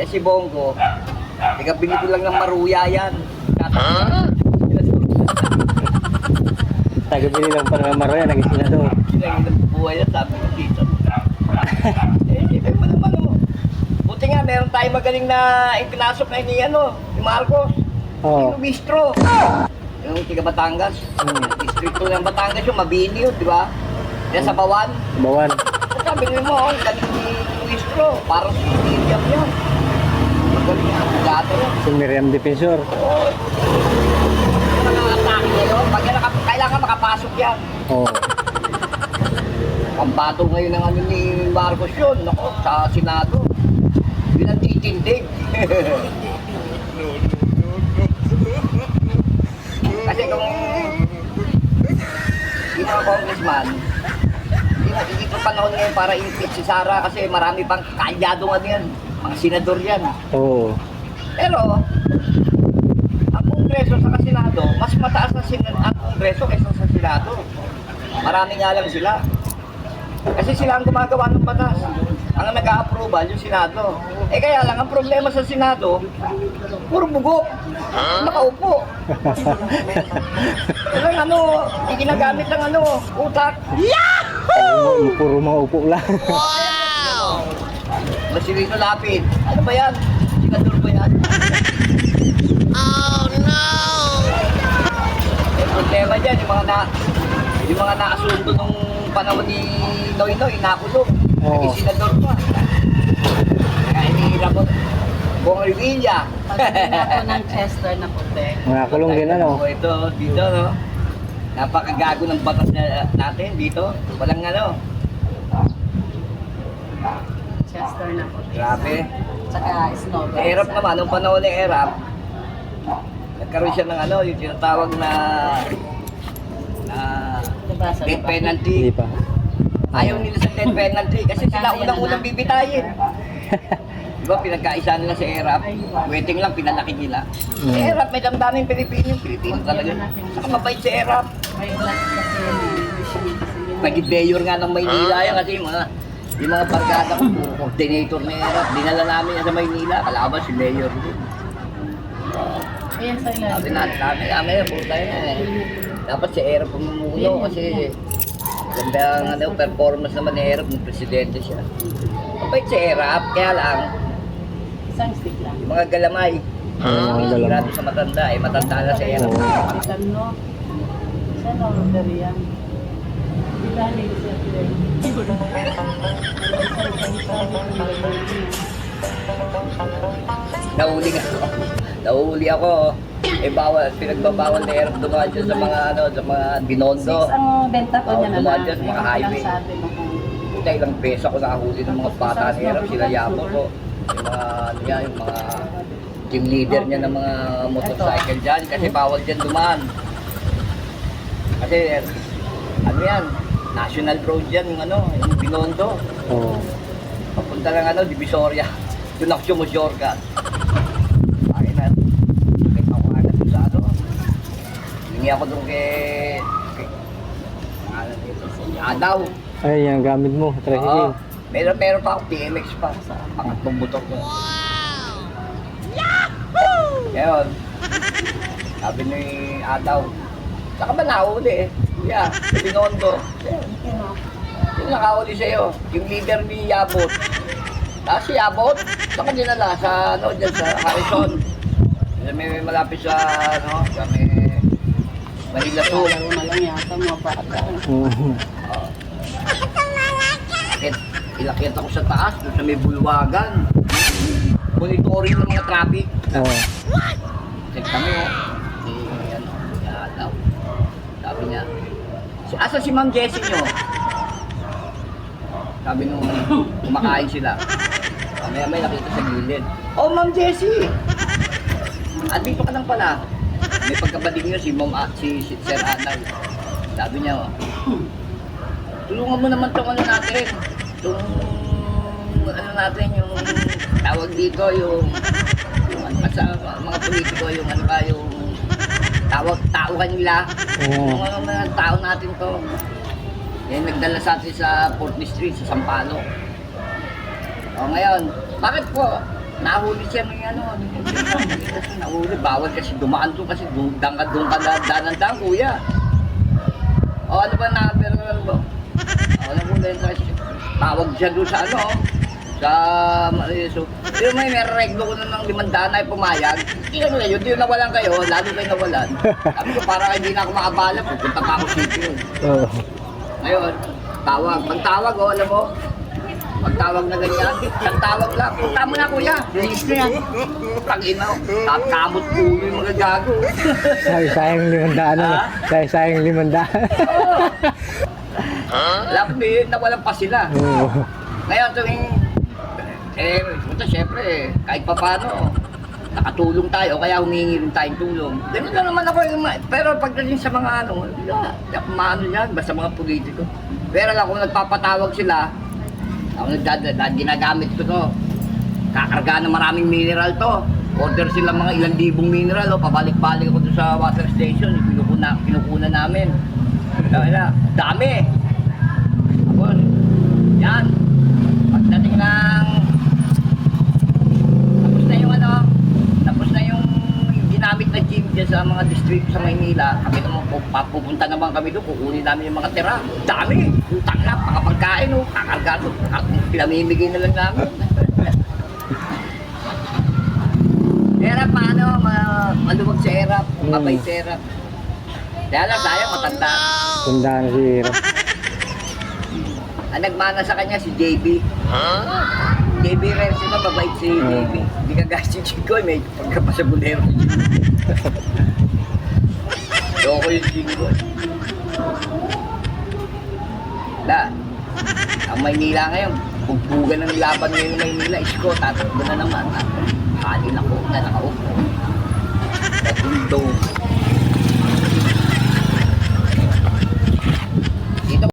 Eh si Bongo, bili ko lang ng maruya yan. Tagabili lang para maroya, naging senador. Sila yung buhay yan, sabi ko dito. Eh, isipin mo naman oh. Buti nga, meron tayong magaling na ipinasok na ni Marcos. Oo. Yung bistro. Yung tiga Batangas. Distrito ng Batangas yung Mabini yun, di ba? Kaya sa Bawan. Bawan. Sabi mo, ang galing ni bistro. Parang si Miriam yan. Magaling ang gato yun. Si Miriam Defensor. Oo. Yung mga atake yun, pag yan kailangan makapasok yan. Oo. Pambato ngayon ng ni Marcos yun, nako, sa Senado. Yun ang titindig. Kasi kung hindi mga congressman, hindi pa panahon ngayon para impeach si Sara kasi marami pang kaalyado nga yan. Mga senador yan. Oo. Pero, ang Kongreso sa Senado, mas mataas na ang Kongreso kaysa sa Senado. Marami nga lang sila. Kasi sila ang gumagawa ng batas. Ang nag-a-approval yung Senado. Eh kaya lang, ang problema sa Senado, puro bugok. Nakaupo. Walang hindi ginagamit ng utak. Yahoo! Puro mga upo lang. Wow! Basilino Lapid. Ano ba yan? Senador ba yan? Oh no! Eh problema dyan, yung mga naasundo nung panahon ni Noynoy, nakulong. Naging senador pa. Kaya hinihirap ko. Buong Revilla. Pag ng Chester na puti. Nakakulong din ano. Ito, dito, no? Napakagago ng batas natin dito. Walang Chester na puti. Grabe. Tsaka snow. Erap naman, nung panahon ng Erap, nagkaroon siya ng yung tinatawag na Diba sa death penalty. Hindi pa. Ayaw nila sa death penalty kasi sila unang-unang bibitayin. Diba, pinagkaisa nila sa Erap, waiting lang, pinalaki nila. Sa Erap, may damdaming Pilipino talaga. Saka mabait sa Erap. May black kasi yun. Pagid mayor nga ng Maynila yan kasi yung mga barkada ko, puro coordinator na Erap. Dinala namin yan sa Maynila, kalaban si mayor din. Ayan sa ilan. Sabi natin, kami puro tayo na eh. Dapat si Erap pumumuno kasi ganda ang performance naman ni Erap ng presidente siya. Mabait si Erap, kaya lang, Isang stick lang. yung mga galamay, Mga galamay. sigurado sa matanda, matanda na si Erap. Ikan no. Saan ang order yan? Bilahan nila siya today. Nahuli ako. Pinagbabawal ni Erap dumaan dyan sa mga sa mga binondo. Ang benta ko niya na dumaan dyan sa mga highway. Sabi mo kung Puta, ilang beses ako nakahuli ng mga bata ni Erap, sila Yabo ko. Yung mga, yung mga team leader niya ng mga motorcycle dyan, kasi bawal dyan dumaan. Kasi, yan, national road yan, yung yung Binondo. Oo. Papunta lang Divisoria. Doon ako sumusorka. Ayun na, may pawangan doon sa Hingi ako doon kay Adaw. Ay, yung gamit mo. Oo. Tricycle. Meron pa ako, TMX pa. Pangatlong butok ko. Wow! Yahoo! Ngayon, sabi ni Adaw, saka ba nahuli Yeah, Binondo. Yung nakahuli sa'yo, yung leader ni Yabot. Tapos si Yabot, saka dinala sa, dyan sa Harrison. May malapit sa, sa may Manila 2. laro na lang yata mga bata. Ilakit ako sa taas, doon sa may bulwagan. Monitoring ng mga traffic. Oo. Check kami, daw. Sabi niya, asa si Ma'am Jessie nyo? Sabi nung kumakain sila. May nakita sa gilid. Oh, Ma'am Jessie! Dito ka lang pala. May pagkabading nyo si Sir Anaw. Sabi niya, tulungan mo naman itong natin. Natin, yung tawag dito, yung sa mga politiko, yung yung tao kanila. Yung mga tao natin to. Yan, nagdala sa atin sa 4th Street, sa Sampalo. O ngayon, bakit po? nahuli siya ng ano, nahuli, bawal kasi dumaan doon kasi doon ka danan kuya. O ano ba number ano ba? O nahuli yung kasi, tawag siya doon sa ano, sa so, yung may reglo ko na ng 500 ay pumayag. Hindi na yun, di nawalan kayo, lalo kayo nawalan. Sabi ko, para hindi na ako makabala, pupunta pa ako sitio. Oo. Ngayon, tawag. Pagtawag, alam mo, pagtawag na ganyan, isang tawag lang. Punta mo na kuya, release ko yan. Tangina ko, takamot po yung mga gago. Sayang 500 ano. Sayang 500. Alam mo, nawalan pa sila. Oo. Ngayon, tuwing, ito syempre, kahit pa paano, nakatulong tayo, kaya humingi rin tayong tulong. Ganun lang naman ako, pero pagdating sa mga ano, maano yan, basta mga politiko. Pero lang kung nagpapatawag sila, ako ginagamit ko to, kakarga ng maraming mineral to. Order sila mga ilang libong mineral, pabalik-balik ako doon sa water station, pinukuna namin. Dami. Tapos, yan. Pagdating ng tapos na yung ginamit na gym dyan sa mga district sa Maynila, kami naman pupunta naman kami doon, kukunin namin yung mga tira. Dami! Utang na, pakapagkain o, kakarga doon, pinamimigay na lang namin. Erap, paano? Maluwag sa erap, mabay sa erap. Kaya lang, tayo matanda. Tanda na si Hiro. Ang nagmana sa kanya si JB. JB Renzi na mabait si JB. Hindi ka guys si Chicoy, may pagkapasabunero. Loko yung Chicoy. Ang Maynila ngayon, bugbugan ng laban ngayon ng Maynila. Isko, tatakbo na naman. Halin ako na nakaupo. Natundong.